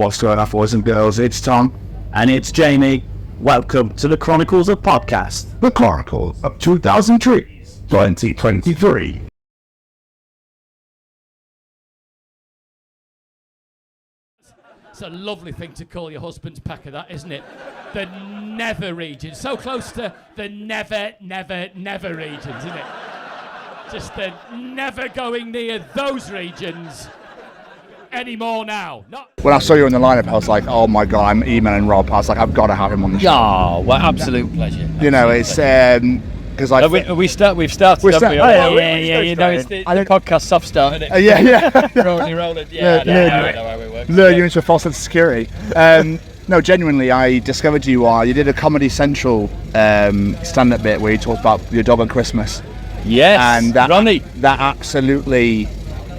What's going on, boys and girls? It's Tom. And it's Jamie. Welcome to the Chronicles of Podcast. The Chronicles of 2003, 2023. It's a lovely thing to call your husband's pack of that, isn't it? The never region. So close to the never regions, isn't it? Just the never going near those regions anymore now. When I saw you in the lineup, I was like, oh my God, I'm emailing Rob. I was like, I've got to have him on the show. Yeah, well, absolute pleasure. You know, it's because we've started. Yeah. You know, it's the podcast soft start, isn't it? Yeah. rolling. Yeah, I know how it works. Lure you into a false sense of security. No, genuinely, I discovered you did a Comedy Central stand-up bit where you talked about your dog on Christmas. Yes, and that Ronnie. That absolutely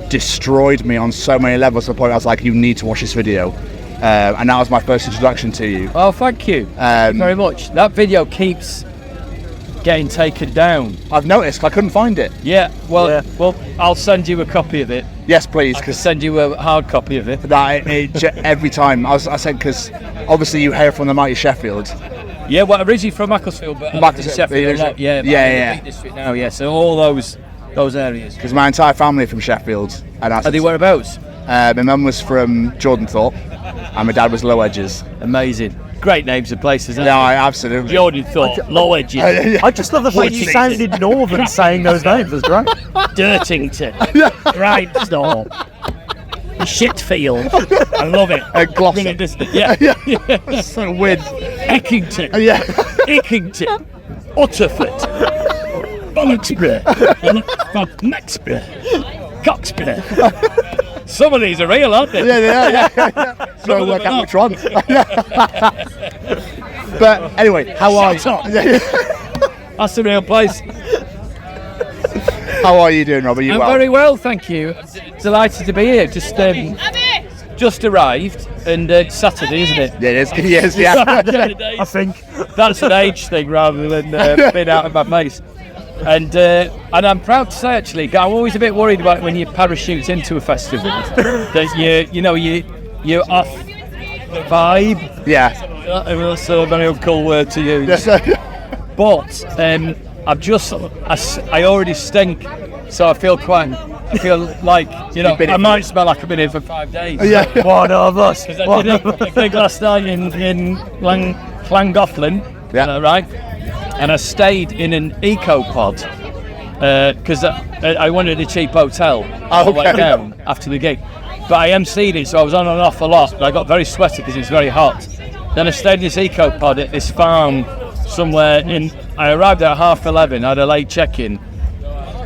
destroyed me on so many levels to the point I was like, you need to watch this video. And that was my first introduction to you. Oh, thank you very much. That video keeps getting taken down. I've noticed, I couldn't find it. Well, I'll send you a copy of it. Yes, please. I can send you a hard copy of it. Every time. I said, because obviously you hail from the mighty Sheffield. Yeah, well, originally from Macclesfield, but I live in Sheffield. Yeah. District now, yeah. So all those areas. Because my entire family are from Sheffield. And Are they whereabouts? My mum was from Jordanthorpe, and my dad was Low Edges. Amazing. Great names of places, aren't they? Absolutely. Jordanthorpe, Low Edges. I just love the fact you sounded northern saying those names. That's great. Dirtington, Grindstone, Shitfield. I love it. Gloucester. Yeah. So weird. Eckington. Eckington. Utterford. Bollocksborough. Maxborough. Coxborough. Some of these are real, aren't they? Yeah. So work out which one. But anyway, how are you? That's the real place. How are you doing, Rob? Are you well? Very well, thank you. Delighted to be here. Just arrived, and Saturday, isn't it? Yeah, it is. Yes, yeah. I think that's an age thing rather than being out of my place. And I'm proud to say, actually, I'm always a bit worried about when you parachute into a festival that you're off the vibe. Yeah. That's a very uncool word to use. But I already stink, so I feel like, I might smell like I've been here for 5 days. Yeah. One of us. Because I did a gig last night in Llangollen, right? And I stayed in an eco-pod because I wanted a cheap hotel on the way down after the gig. But I emceed it, so I was on and off a lot. But I got very sweaty because it was very hot. Then I stayed in this eco-pod at this farm somewhere I arrived at 11:30, I had a late check-in.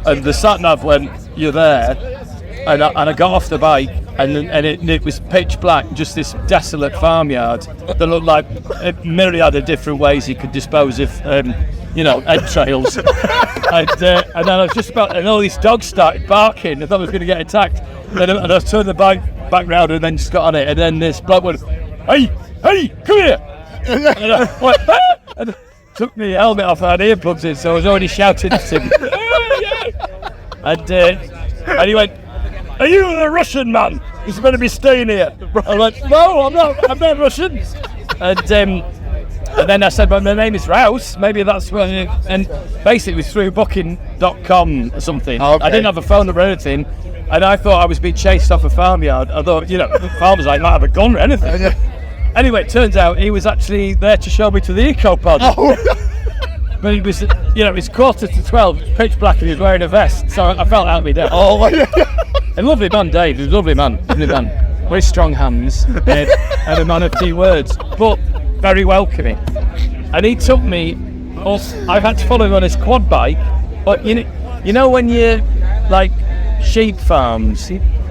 And the sat-nav went, you're there. And I got off the bike, and it was pitch black, just this desolate farmyard that looked like a myriad of different ways you could dispose of, entrails. And then I was just about, and all these dogs started barking. I thought I was going to get attacked. And I turned the bike back round and then just got on it. And then this bloke went, hey, come here. And I went, ah! And took my helmet off, I had earplugs in, so I was already shouting at him. And he went, are you the Russian man who's going to be staying here? I went, no, I'm not Russian. And then I said, well, my name is Rouse, maybe that's what, and basically it was through booking.com or something. Okay. I didn't have a phone number or anything, and I thought I was being chased off a farmyard. I thought, the farmers might not have a gun or anything. Anyway, it turns out he was actually there to show me to the eco-pod. But it was, it was 11:45, pitch black, and he was wearing a vest, so I felt out of my depth. And lovely man, Dave. He was a lovely man. Very strong hands and a man of few words, but very welcoming. And he took me. I've had to follow him on his quad bike, but when you're like sheep farms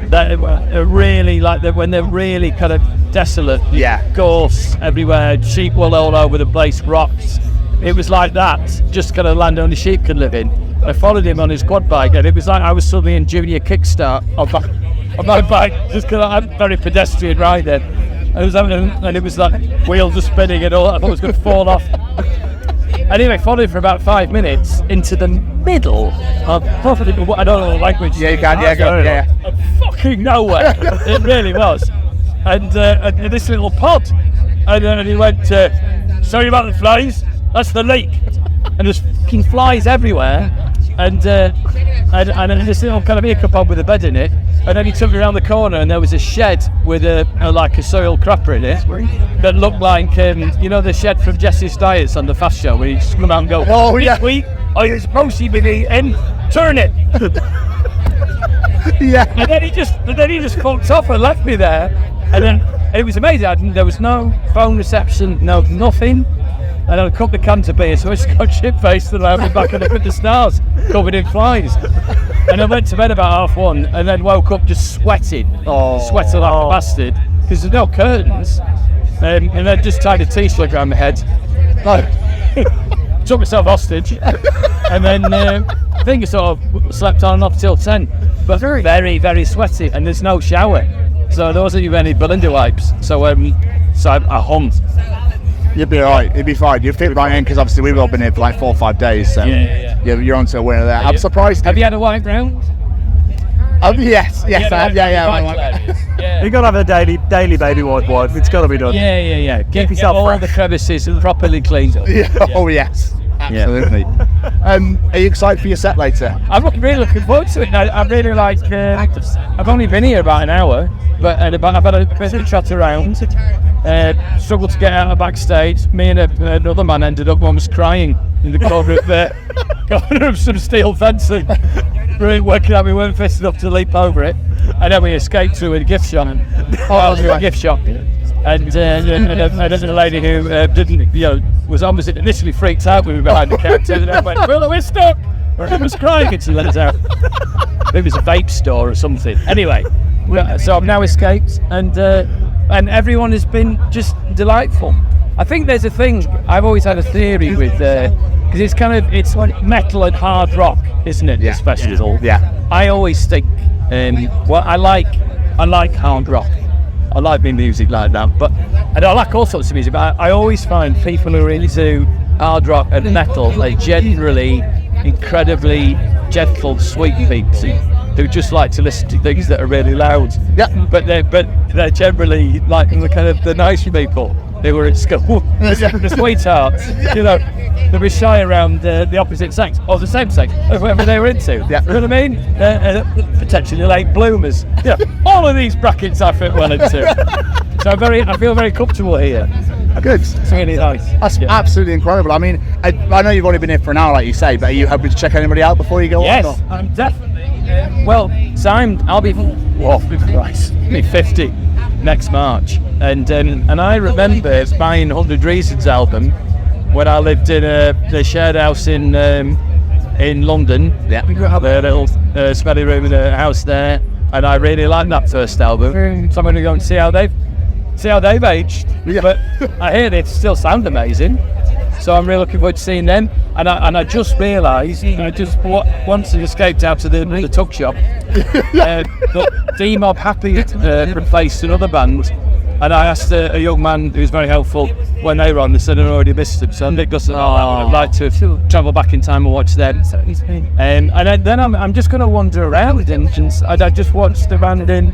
that are really when they're really kind of desolate. Yeah. Gorse everywhere, sheep wool all over the place, rocks. It was like that, just kind of land only sheep can live in. I followed him on his quad bike, and it was like I was suddenly in junior kickstart on my bike, just because I had very pedestrian ride then. And it was like wheels were spinning and all that. I thought I was going to fall off. Anyway, followed him for about 5 minutes into the middle of I don't know the language. Yeah, you can. Yeah, go. Yeah. Fucking nowhere. It really was. and this little pod. And he went, sorry about the flies, that's the leak. And there's fucking flies everywhere. And this little kind of eco pod with a bed in it. And then he took me around the corner and there was a shed with like a soil crapper in it that looked like, you know, the shed from Jesse's Diets on the Fast Show where you just come out and go, Oh, yeah. this week I supposed to be eating, turn it. Yeah. And then he just fucked off and left me there. And then it was amazing. There was no phone reception, nothing. And I couple of cans of beer, so I just got shit-faced and I went back and looked at the stars, covered in flies. And I went to bed about 1:30 and then woke up just sweating. Sweating like a bastard, because there's no curtains. And I just tied a t-shirt around my head. Took myself hostage. And then I think I sort of slept on and off till 10. But very, very sweaty, and there's no shower. So there wasn't even any Belinda wipes. So I hummed. You'd be alright, you'd be fine. You'd fit right in, because obviously we've all been here for like 4 or 5 days, so you're onto a winner there. I'm surprised. Have you had a wipe round? Yes, I have, yeah. You gotta have a daily baby wipe. It's gotta be done. Yeah. Get yourself all fresh. the crevices properly cleaned up. Oh yes, absolutely. Are you excited for your set later? I'm really looking forward to it. I really like. I've only been here about an hour, but I've had a bit of chat around. Struggled to get out of backstage. Me and another man ended up almost crying in the corner of some steel fencing. Really working out, we weren't fit enough to leap over it, and then we escaped through a gift shop. A gift shop, and a lady who was opposite initially freaked out when we were behind the counter, and then went, "Well, we're stuck." I was crying, and she let us out. It was a vape store or something. Anyway, so I've now escaped, and everyone has been just delightful. I think there's a thing, I've always had a theory with, because it's like metal and hard rock, isn't it? This festival. Yeah. I always think, I like hard rock. I like my music like that, and I like all sorts of music, but I always find people who really do hard rock and metal, they're generally incredibly gentle, sweet people who just like to listen to things that are really loud. Yeah. But they're generally like the kind of the nice people who were at school, the sweethearts. You know, they were shy around the opposite sex or the same sex, whoever they were into. Yeah. You know what I mean? Potentially late bloomers. Yeah. All of these brackets I fit well into. So I feel very comfortable here. Good. It's really nice. That's absolutely incredible. I mean, I know you've only been here for an hour, like you say, but are you hoping to check anybody out before you go on? Yes, I'm definitely. So I'll be 50 next March, and I remember buying 100 Reasons album when I lived in the shared house in London. Yeah, we got a little smelly room in a house there, and I really liked that first album. So I'm going to go and see how they've aged. Yeah. But I hear they still sound amazing. So I'm really looking forward to seeing them. And I just realised, once I escaped out to the tuck shop, that D-Mob Happy replaced another band. And I asked a young man who was very helpful when they were on, they said I'd already missed them. So Nick Gus, I'd like to travel back in time and watch them. And then I'm just going to wander around. And I just watched the band in,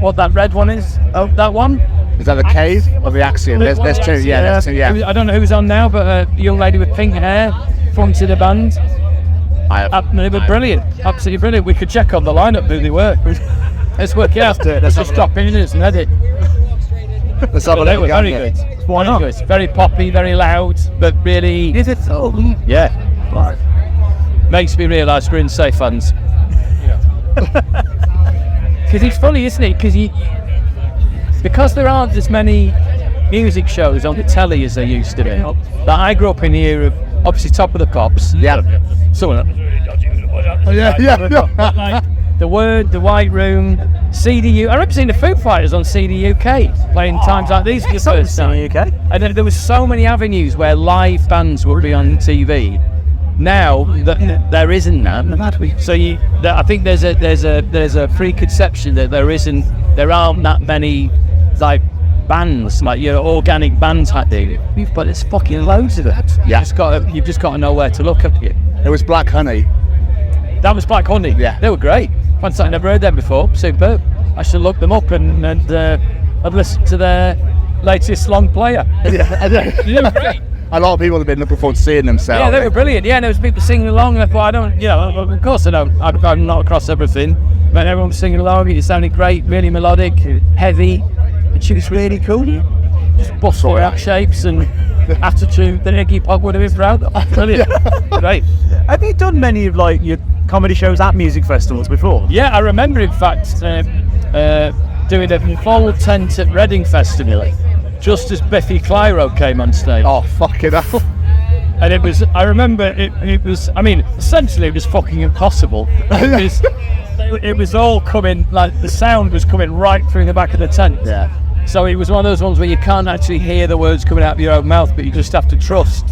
what that red one is? Oh, that one? Is that the Cave or the Axiom? There's two, there's two, yeah. I don't know who's on now, but a young lady with pink hair fronted the band. They were brilliant, absolutely brilliant. We could check on the lineup who they were. Let's work it out. Let's just stop in and edit. Let's have a They look. were very good. Why not? Very poppy, very loud, but really. Is it so? Yeah. Makes me realise we're in safe hands. Because it's funny, isn't it? Because there aren't as many music shows on the telly as there used to be. That I grew up in the era of obviously Top of the Pops. Yeah. Like The Word, The White Room, CDU. I remember seeing the Foo Fighters on CD UK playing times like these for the first time. UK. And then there was so many avenues where live bands would be on TV. Now there isn't that. So I think there's a preconception that there aren't that many like bands, like organic bands type thing. But there's fucking loads of it. Yeah. You've just got to know where to look at it. It was Black Honey. That was Black Honey. Yeah. They were great. Fantastic. Never heard them before. Superb. I should look them up and I've listened to their latest long player. They were great. A lot of people have been looking forward to seeing them sell. Yeah, they were brilliant. Yeah, and there was people singing along. And I thought, of course I don't. I'm not across everything, but everyone was singing along. It sounded great, really melodic, heavy, and she was really cool. Just bustle out shapes and attitude that Iggy Pop would have been proud of. Brilliant. Great. Have you done many of like your comedy shows at music festivals before? Yeah, I remember in fact doing a full tent at Reading Festival just as Biffy Clyro came on stage. Oh, fucking hell. And it was, I remember it was, I mean, essentially it was fucking impossible. It was all coming, like the sound was coming right through the back of the tent. Yeah. So it was one of those ones where you can't actually hear the words coming out of your own mouth, but you just have to trust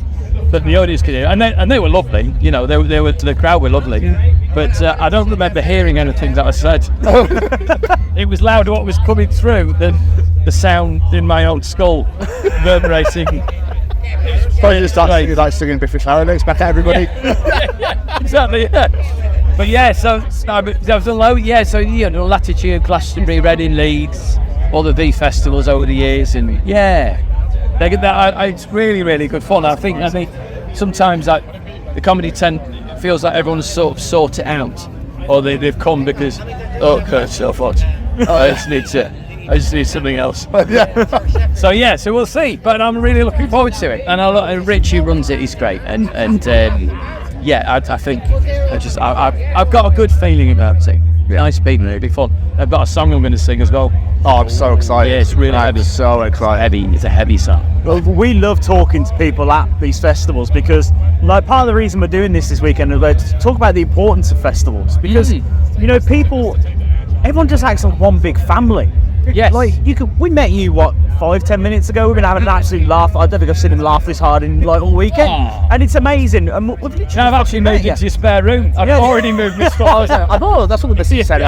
that the audience can hear. And they were lovely, you know, the crowd were lovely. But I don't remember hearing anything that I said. It was louder what was coming through than the sound in my own skull reverberating. Probably just started like singing Biffy Clyro lyrics back at everybody. Yeah, exactly, yeah. But yeah, so there was a low, yeah, so you know, Latitude, Glastonbury, Reading, Leeds, all the V festivals over the years, and yeah, it's really, really good fun. I think sometimes the comedy tent feels like everyone's sort of sorted out, or they've come because Kurt so much. I just need something else. So we'll see. But I'm really looking forward to it. And Rich, who runs it, is great. And I think I've got a good feeling about it. Nice people, it'll be fun. I've got a song I'm going to sing as well. Oh, I'm so excited. Yeah, it's really heavy. So excited. It's a heavy song. Well, we love talking to people at these festivals because, like, part of the reason we're doing this weekend is to talk about the importance of festivals. Because, you know, everyone just acts like one big family. Yes. Like, we met you, 5-10 minutes ago? We've been having an absolute laugh. I don't think I've seen him laugh this hard in, like, all weekend. Aww. And it's amazing. And I've actually moved into your spare room. I've already moved my stuff. I know, that's what the business said.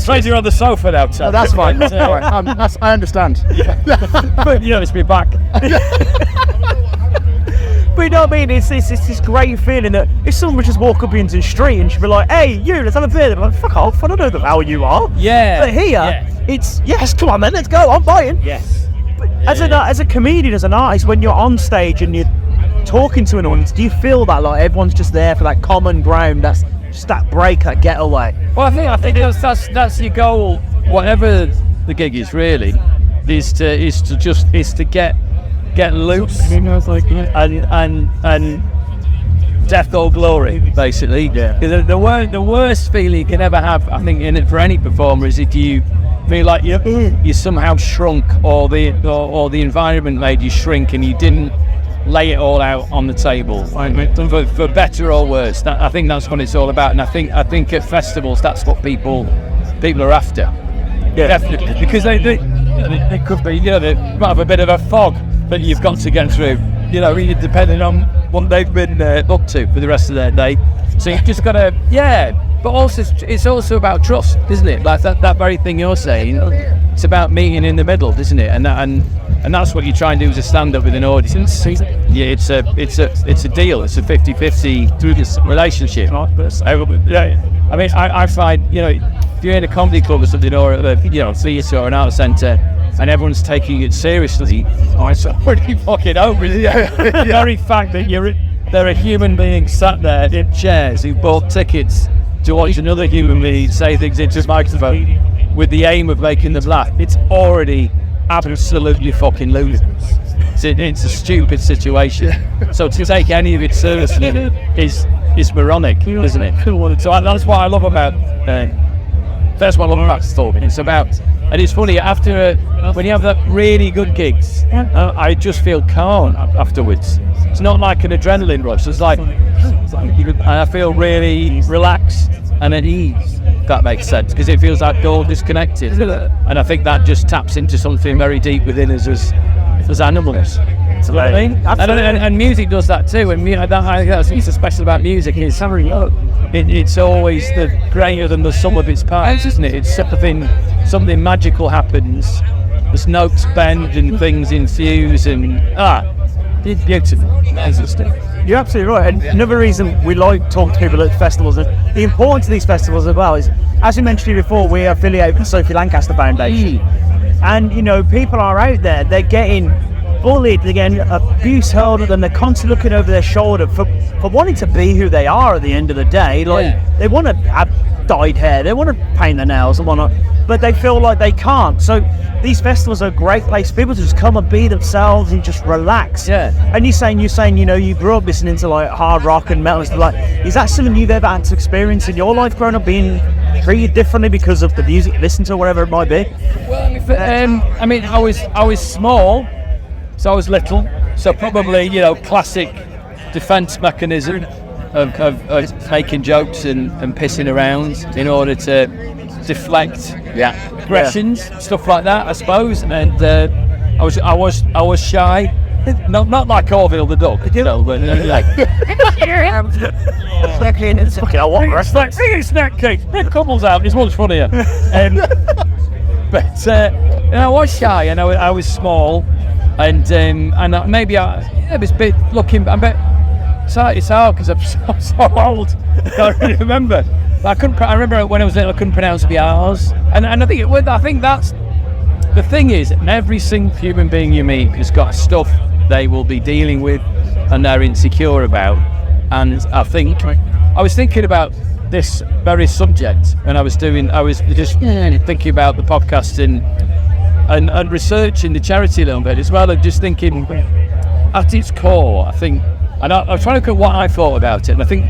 Crazy on the sofa now, Tom. No, that's fine. I understand. But, you know, it's me back. But you know what I mean? It's this great feeling that if someone would just walk up into the street and she'd be like, "Hey, you, let's have a beer." I'm like, "Fuck off! I don't know how you are." Yeah. But here, it's yes, come on, man, let's go. I'm buying. Yes. But as a comedian, as an artist, when you're on stage and you're talking to an audience, do you feel that like everyone's just there for that common ground? That's just that break, that getaway. Well, I think that's your goal. Whatever the gig is, really, is to get loose, you know, it's like, and death or glory, basically. Yeah. Because the worst feeling you can ever have, I think, in it for any performer is if you feel like you somehow shrunk, or the environment made you shrink, and you didn't lay it all out on the table, for better or worse. I think that's what it's all about, and I think at festivals that's what people are after. Yeah. Definitely, because they could be, you know, they might have a bit of a fog that you've got to get through, you know, really depending on what they've been up to for the rest of their day. So you've just got to, but also it's also about trust, isn't it? Like that very thing you're saying, it's about meeting in the middle, isn't it? And that's what you try and do as a stand-up with an audience. Yeah, it's a deal. It's a 50-50 relationship. I mean, I find, you know, if you're in a comedy club or something, or a theatre or an art centre, and everyone's taking it seriously, it's already fucking over. The very fact that there are human beings sat there in chairs who bought tickets to watch another human being say things into a microphone with the aim of making them laugh, it's already absolutely fucking ludicrous. It's a stupid situation. So to take any of it seriously is moronic, isn't it? So that's what I love about that's what I love about Storm. It's about, and it's funny, after when you have that really good gigs, I just feel calm afterwards. It's not like an adrenaline rush. It's like I feel really relaxed and at ease, if that makes sense, because it feels like all disconnected. And I think that just taps into something very deep within us as animals. You know what I mean? And music does that too. And I think that's what's so special about music. It's always the greater than the sum of its parts, isn't it? It's something magical happens. There's notes bend and things infuse, and it's beautiful. That's the stuff. You're absolutely right. And another reason we like talking to people at festivals, and the importance of these festivals as well, is, as we mentioned to you before, we affiliate with the Sophie Lancaster Foundation. And, you know, people are out there, they're getting bullied, they're getting abuse hurled at them, they're constantly looking over their shoulder for wanting to be who they are at the end of the day. Like, they want to have dyed hair, they want to paint their nails and whatnot, but they feel like they can't. So these festivals are a great place for people to just come and be themselves and just relax. And you're saying, you know, you grew up listening to like hard rock and metal and stuff. Like, is that something you've ever had to experience in your life growing up, being treated differently because of the music you listen to, whatever it might be? I mean, I was small, so I was little, so probably, you know, classic defence mechanism of making jokes and pissing around in order to deflect aggressions, stuff like that, I suppose. And I was shy, not like Orville the dog, you know, but like It's fucking a what? it's like singing snack cake. It couples out. This one's funnier. But I was shy, and I was small, and maybe I was a bit looking. I bet it's hard because I'm so old. I can't really remember. But I remember when I was little, I couldn't pronounce the R's, and I think that's the thing is, every single human being you meet has got stuff they will be dealing with, and they're insecure about. And I was thinking about this very subject, and I was just thinking about the podcast and researching the charity a little bit as well, and just thinking at its core, I think, and I was trying to look at what I thought about it, and I think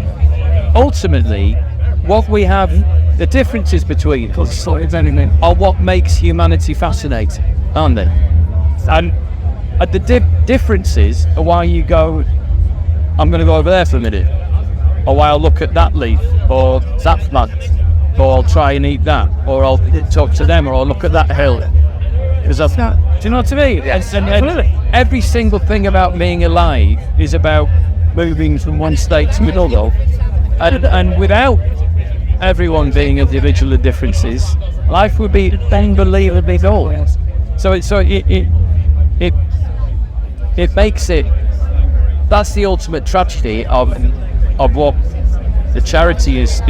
ultimately what we have, the differences between us are what makes humanity fascinating, aren't they? And the differences are why you go, I'm going to go over there for a minute, or why I'll look at that leaf, or that plant, or I'll try and eat that, or I'll talk to them, or I'll look at that hill. Because do you know what I mean? Yes, and every single thing about being alive is about moving from one state to another, and without everyone being individual differences, life would be unbelievably dull. So it makes it. That's the ultimate tragedy of what the charity is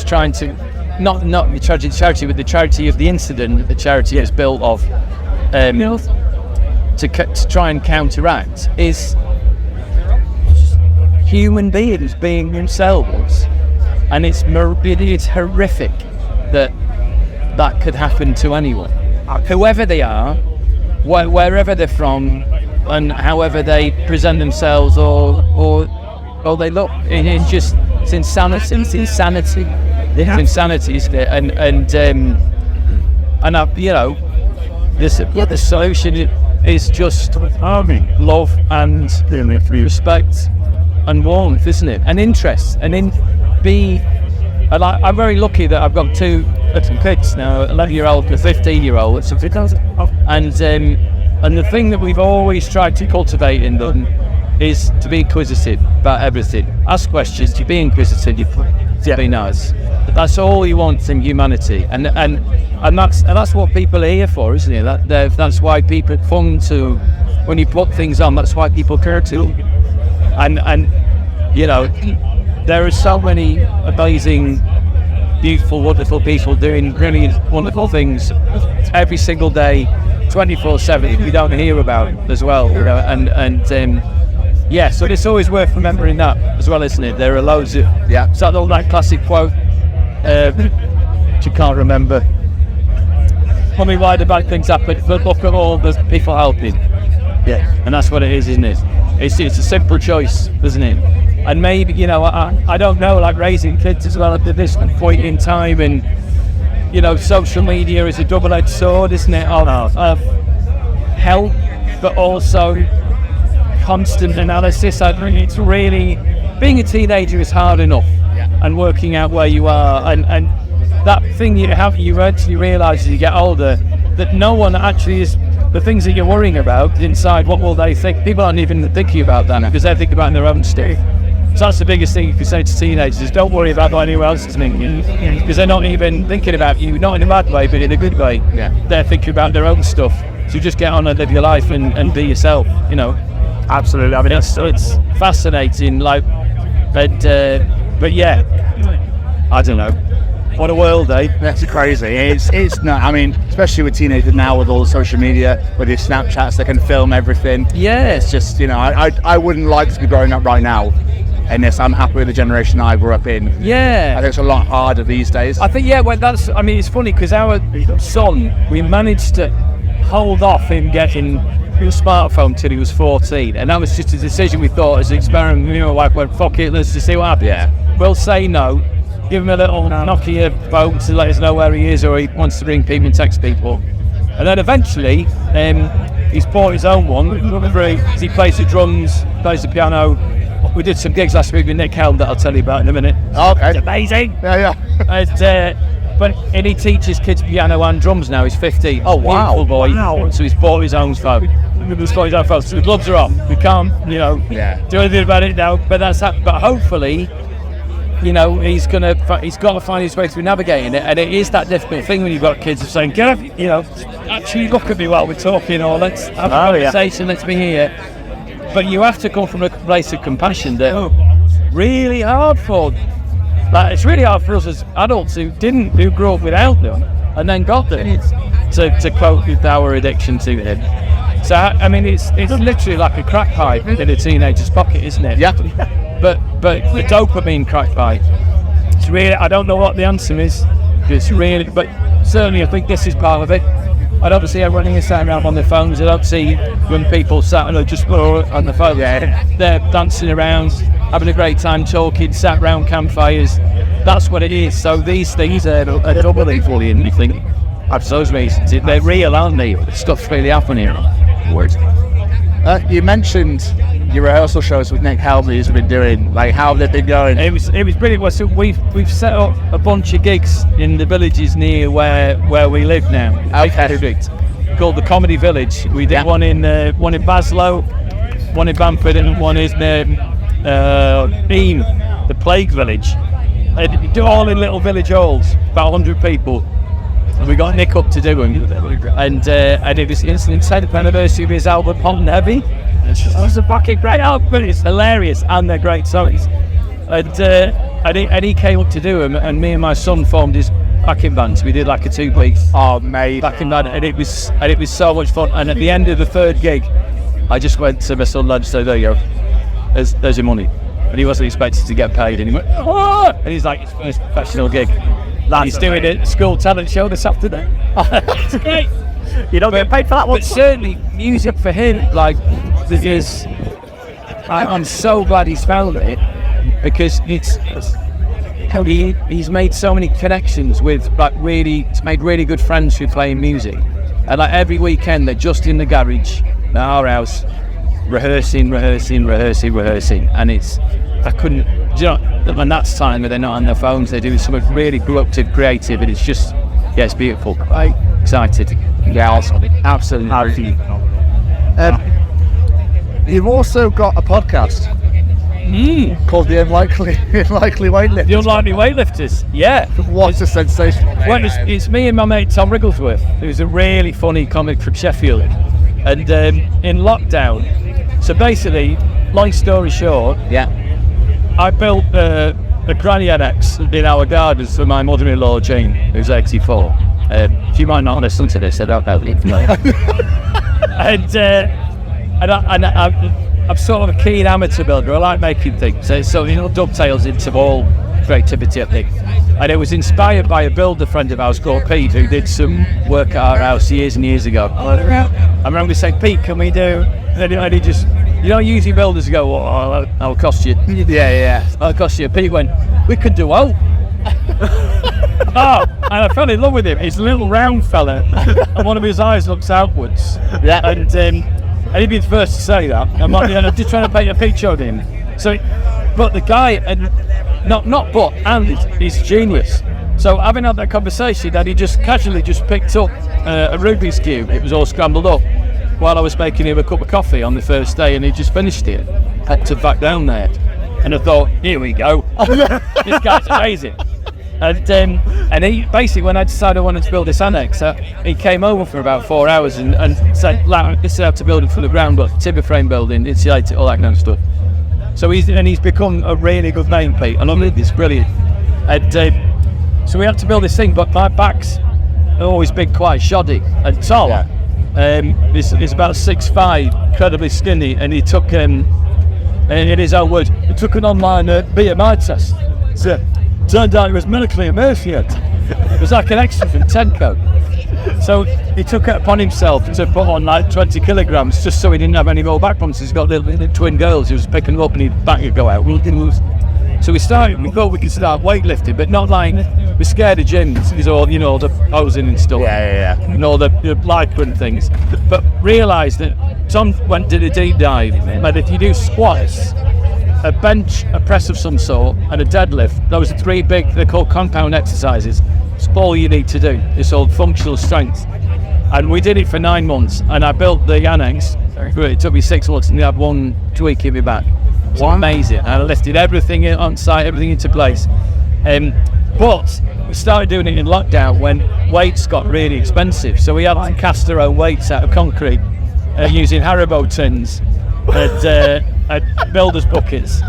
trying to, not the charity, but the charity of the incident the charity is built of, to try and counteract, is human beings being themselves, and it's horrific that could happen to anyone, whoever they are, wherever they're from, and however they present themselves or they look. It's insanity. It's insanity. It's insanity, isn't it? The solution is just love and respect and warmth, isn't it? And interest, and I'm very lucky that I've got two little kids now, 11-year-old and a 15-year-old. And the thing that we've always tried to cultivate in them is to be inquisitive about everything. Ask questions, to be inquisitive, be nice. But that's all you want from humanity, and that's what people are here for, isn't it? That's why people come to, when you put things on, that's why people care to. And you know, there are so many amazing, beautiful, wonderful people doing really wonderful things every single day, 24/7. We don't hear about as well, you know, so it's always worth remembering that as well, isn't it? There are loads of Is that all that classic quote? Which you can't remember. Tell me why the bad things happen, but look at all the people helping. And that's what it is, isn't it? It's a simple choice, isn't it? And maybe, you know, I don't know, like raising kids as well at this point in time, and you know, social media is a double-edged sword, isn't it? Of help, but also constant analysis. I think it's really, being a teenager is hard enough, and working out where you are, and that thing you actually realise as you get older, that no one actually is, the things that you're worrying about inside, what will they think? People aren't even thinking about that because they're thinking about their own stuff. So that's the biggest thing you can say to teenagers, is don't worry about what anyone else is thinking, because they're not even thinking about you, not in a bad way, but in a good way. They're thinking about their own stuff. So just get on and live your life and be yourself, you know. Absolutely. I mean, It's fascinating, like, but yeah, I don't know. What a world, eh? That's crazy. It's not. I mean, especially with teenagers now with all the social media, with your Snapchats, they can film everything. Yeah. It's just, I wouldn't like to be growing up right now in this. I'm happy with the generation I grew up in. Yeah. I think it's a lot harder these days. I think, it's funny because our son, we managed to hold off him getting a smartphone till he was 14, and that was just a decision we thought as an experiment. Me and my wife went, fuck it, let's just see what happens. Yeah. We'll say no, give him a little Nokia phone to let us know where he is, or he wants to ring people and text people. And then eventually, he's bought his own one. He plays the drums, plays the piano. We did some gigs last week with Nick Helm that I'll tell you about in a minute. Okay. It's amazing. Yeah. And he teaches kids piano and drums now. He's 15. Oh, wow. Beautiful boy. Wow. So he's bought his own phone. So the gloves are off. We can't, do anything about it now. But that's happened. But hopefully, he's got to find his way through navigating it. And it is that difficult thing when you've got kids of saying, get up, actually look at me while we're talking, or let's have a conversation, let's be here. But you have to come from a place of compassion that really hard for them. Like, it's really hard for us as adults who grew up without them and then got them to cope with our addiction to it. So I mean, it's literally like a crack pipe in a teenager's pocket, isn't it? Yeah. But the dopamine crack pipe. It's really, I don't know what the answer is. It's really, but certainly I think this is part of it. I don't see everyone here sat around on their phones. I don't see when people sat and just on the phone. Yeah. They're dancing around, having a great time talking, sat around campfires. That's what it is. So these things are doubly bullying, I think. For those reasons. They're real, aren't they? Stuff's really happening here. Words. You mentioned your rehearsal shows with Nick Helm that you've been doing. Like, how have they been going? It was brilliant. Well, so we've set up a bunch of gigs in the villages near where we live now. Okay. Called the Comedy Village. We did one in Baslow, one in Bamford, and one is near Beam, the Plague Village. They do all in little village halls, about 100 people. And we got Nick up to do them, and it was the 10th anniversary of his album Hot and Heavy. It was a fucking great album. It's hilarious, and they're great songs. And he came up to do them, and me and my son formed his backing band. So we did like a 2-piece backing band, and it was so much fun. And at the end of the third gig, I just went to my son and said, "There you go, there's your money." And he wasn't expected to get paid, and he went, "Oh!" And he's like, his first professional gig. He's doing a school talent show this afternoon. It's great. You don't get paid for that one. But certainly, music for him, like, because I'm so glad he's found it, because he's made so many connections with, like, he's made really good friends through playing music. And like every weekend, they're just in the garage at our house, rehearsing, and when that's time where they're not on their phones, they're doing something really productive, creative, and it's beautiful. Right. Excited. Yeah, awesome. Absolutely. You've also got a podcast called The Unlikely Weightlifters. The Unlikely Weightlifters, yeah. What a sensation. Well, it's me and my mate Tom Wrigglesworth, who's a really funny comic from Sheffield. And in lockdown, so basically, long story short, I built a granny annex in our gardens for my mother-in-law Jane, who's 84. She might not listen to this, I don't know. And I'm sort of a keen amateur builder. I like making things. So dovetails into all creativity, I think. And it was inspired by a builder friend of ours called Pete, who did some work at our house years and years ago. I remember saying, "Pete, can we do?" And he just, usually builders go, "Oh, I'll cost you." Yeah. I'll cost you. Pete went, "We could do all." And I fell in love with him. He's a little round fella, and one of his eyes looks outwards. Yeah. And he'd be the first to say that. I'm just trying to paint a picture of him. So, but the guy, and he's genius. So having had that conversation, that he just casually picked up a Rubik's Cube. It was all scrambled up while I was making him a cup of coffee on the first day, and he just finished it. Had to back down there. And I thought, here we go. This guy's amazing. And And he basically, when I decided I wanted to build this annex, he came over for about 4 hours and said, "Like, this is how to build it from the ground up, timber frame building, insulate it, all that kind of stuff." So he's become a really good name, Pete. I love it. It's brilliant. And so we had to build this thing, but my back's always been quite shoddy. And Tom, he's about 6'5", incredibly skinny, and he took, in his own words, he took an online BMI test. So turned out he was medically emaciated. It was like an extra from Tenco. So he took it upon himself to put on like 20 kilograms just so he didn't have any more back problems. He's got little twin girls. He was picking them up and his back would go out. So we thought we could start weightlifting, but not like, we're scared of gyms. There's all, the posing and stuff. Yeah. And all the lycra and things. But realised that Tom did a deep dive, that if you do squats, a bench, a press of some sort, and a deadlift, those are 3 big, they're called compound exercises. It's all you need to do. It's all functional strength. And we did it for 9 months, and I built the annex. It took me 6 months, and I had 1 tweak in my back. It's amazing. And I lifted everything on site, everything into place. But we started doing it in lockdown when weights got really expensive. So we had to cast our own weights out of concrete using Haribo tins and builders buckets,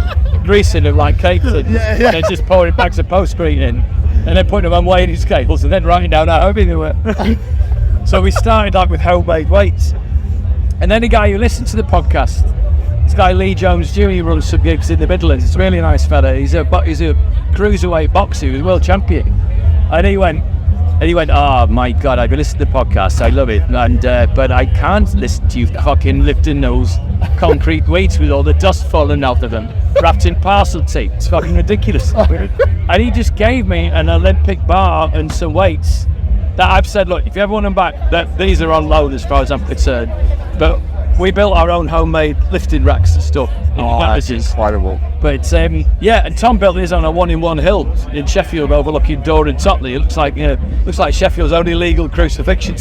greasing them like cake tins, and then just pouring bags of postcrete in, and then putting them on weighing scales, and then writing down how heavy they were. So we started out with homemade weights. And then a guy who listened to the podcast, this guy Lee Jones Jr., he runs some gigs in the Midlands. It's a really nice fella. He's a cruiserweight boxer. He was world champion. And he went, "Oh my God, I've been listening to the podcast. I love it. And but I can't listen to you fucking lifting those concrete weights with all the dust falling out of them, wrapped in parcel tape. It's fucking ridiculous." And he just gave me an Olympic bar and some weights that I've said, "Look, if you ever want them back, these are on loan as far as I'm concerned." But we built our own homemade lifting racks and stuff. That's incredible. But and Tom built his on a 1-in-1 hill in Sheffield overlooking Dore and Totley. It looks like Sheffield's only legal crucifixion.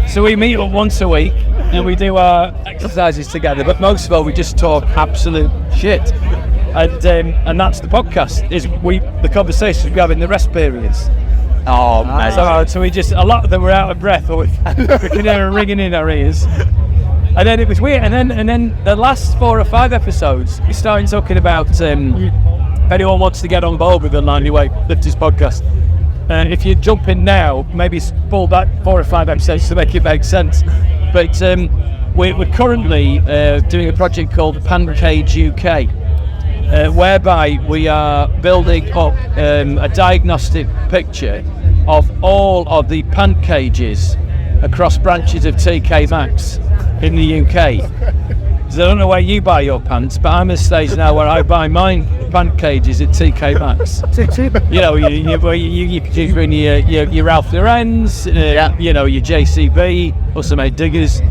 So we meet up once a week and we do our exercises together. But most of all, we just talk absolute shit. And that's the podcast. The conversations we have in the rest periods. Oh man! So we just, a lot of them were out of breath, or we could hear a ringing in our ears. And then it was weird. And then the last 4 or 5 episodes, we started talking about if anyone wants to get on board with the 90 Weight Lifters podcast. If you jump in now, maybe pull back 4 or 5 episodes to make it make sense. But we're currently doing a project called Pant Cage UK. Whereby we are building up a diagnostic picture of all of the pant cages across branches of TK Maxx in the UK. So I don't know where you buy your pants, but I'm at a stage now where I buy mine pant cages at TK Maxx. You're doing your Ralph Lauren's, your JCB, also made diggers,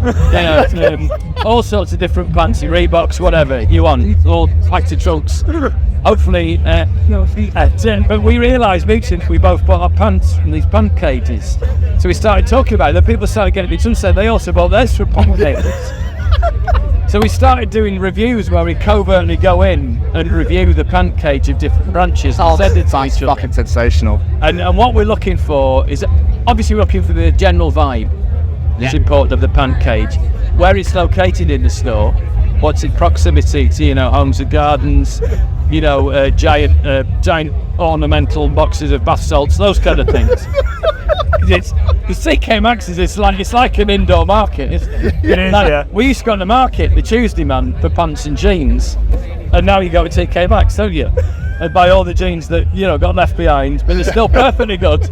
all sorts of different pants, your Reeboks, whatever you want, all packed in trunks. Hopefully, but we realised mutually we both bought our pants from these pant cages. So we started talking about it, then people started getting in touch and said they also bought theirs from pant cages. So we started doing reviews where we covertly go in and review the pant cage of different branches. That's fucking sensational. And what we're looking for is, obviously we're looking for the general vibe. It's important of the pant cage. Where it's located in the store, what's in proximity to, homes and gardens, giant ornamental boxes of bath salts, those kind of things. The TK Maxx it's like an indoor market. We used to go to the market, the Tuesday man, for pants and jeans, and now you go to TK Maxx, don't you? And buy all the jeans that got left behind, but they're still perfectly good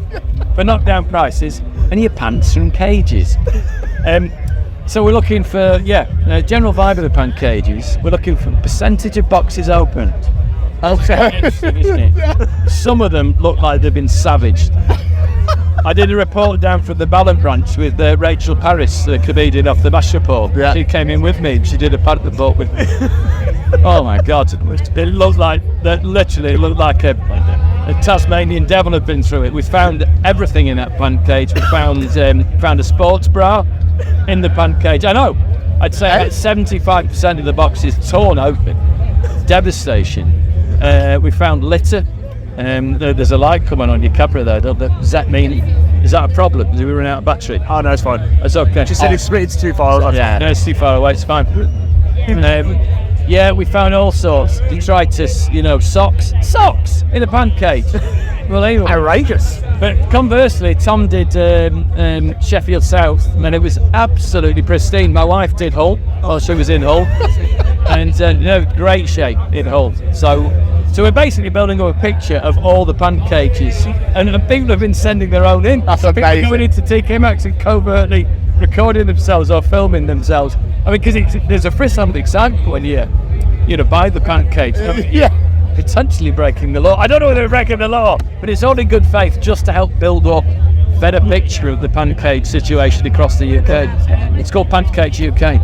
for knockdown prices, and your pants from cages. So we're looking for general vibe of the pant cages. We're looking for percentage of boxes opened. Okay. Some of them look like they've been savaged. I did a report down from the Ballon branch with Rachel Parris, the comedian off the Mash Report. Yeah. She came in with me and she did a part of the boat with me. Oh my God, it looked like a Tasmanian devil had been through it. We found everything in that pant cage. We found a sports bra in the pant cage. I know, I'd say about 75% of the boxes torn open. Devastation. We found litter. There's a light coming on your camera there. Does that mean, is that a problem? Do we run out of battery? Oh no, it's fine. It's okay. She said it's too far. Yeah, no, it's too far away. It's fine. Yeah, we found all sorts. Detritus, socks in a pancake. Unbelievable. Outrageous. But conversely, Tom did Sheffield South, and it was absolutely pristine. My wife did Hull, while she was in Hull, and great shape in Hull. So we're basically building up a picture of all the pancakes, and people have been sending their own in. That's so people amazing. going into TK Maxx and covertly recording themselves or filming themselves. I mean, because there's a frisk of excitement when you buy the pancakes. Potentially breaking the law. I don't know whether they're breaking the law, but it's all in good faith just to help build up a better picture of the pancake situation across the UK. It's called Pancakes UK.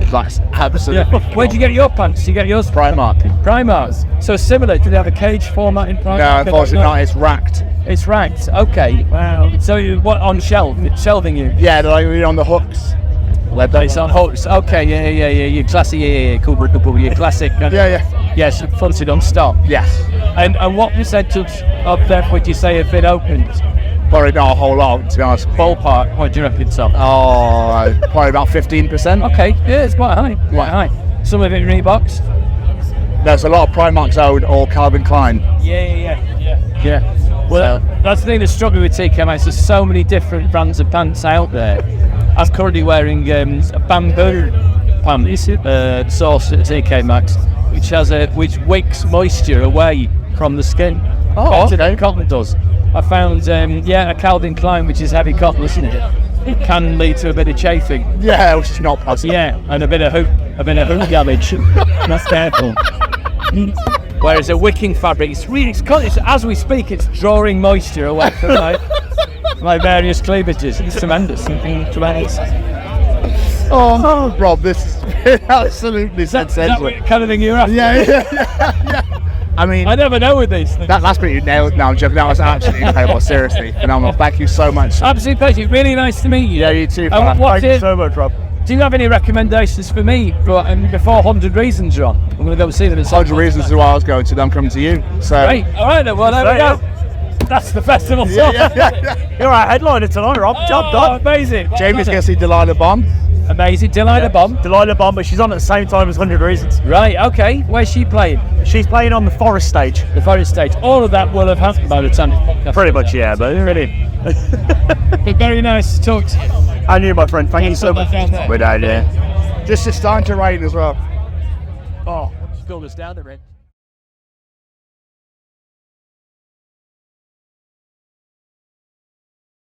That's absolutely. Yeah. Where'd you get your pants? You get yours? Primark. Primark. So similar. Do they have a cage format in Primark? No, unfortunately not. It's racked. It's racked. Okay. Wow. So what on shelving you? Yeah, they're like on the hooks. It's on hooks. Okay. Yeah. You're classy. Yeah. Cool. You're classic. Yeah. Yes. Fronted on stock. Yes. And what percentage of them would you say have been opened? Probably not a whole lot, to be honest. Ballpark. What do you reckon, Tom? Oh, probably about 15%. Okay. Yeah, it's quite high. Quite high. Some of it Reeboks. There's a lot of Primark's own or Calvin Klein. Yeah. Well, that's the thing that's struggling with TK Maxx. There's so many different brands of pants out there. I'm currently wearing a bamboo pant source at TK Maxx, which wicks moisture away from the skin. Oh, okay. Cotton does. I found a Calvin Klein, which is heavy cotton, isn't it? It can lead to a bit of chafing. Yeah, which is not possible. Yeah, and a bit of hoop damage. That's careful. Whereas a wicking fabric, it's as we speak, it's drawing moisture away from my various cleavages. It's tremendous. Tremendous. Oh, Rob, this is absolutely sensational. Is that kind of thing you're after? Yeah. I mean, I never know with these things. that last bit you nailed. No, I'm joking. That was absolutely incredible. Seriously, phenomenal. Thank you so much. Absolute pleasure. Really nice to meet you. Yeah, you too. Thank you so much, Rob. Do you have any recommendations for me before 100 Reasons are on? I'm going to go see them. 100 Reasons is why I was going to. Them coming to you. So. Right. All right. Then, well, there we go. That's the festival song. You're our headliner tonight, Rob. Job done. Amazing. Jamie's going to see Delilah Bomb. Amazing. Delilah Bomb. Delilah Bomb, but she's on at the same time as 100 Reasons. Right. Okay. Where's she playing? She's playing on the Forest stage. The Forest stage. All of that will have happened by the time this podcast. Pretty much, yeah, but really. But very nice to talk to you. And you, my friend. Thank you so much. We're down there. Just starting to rain as well. Oh, school us down the red.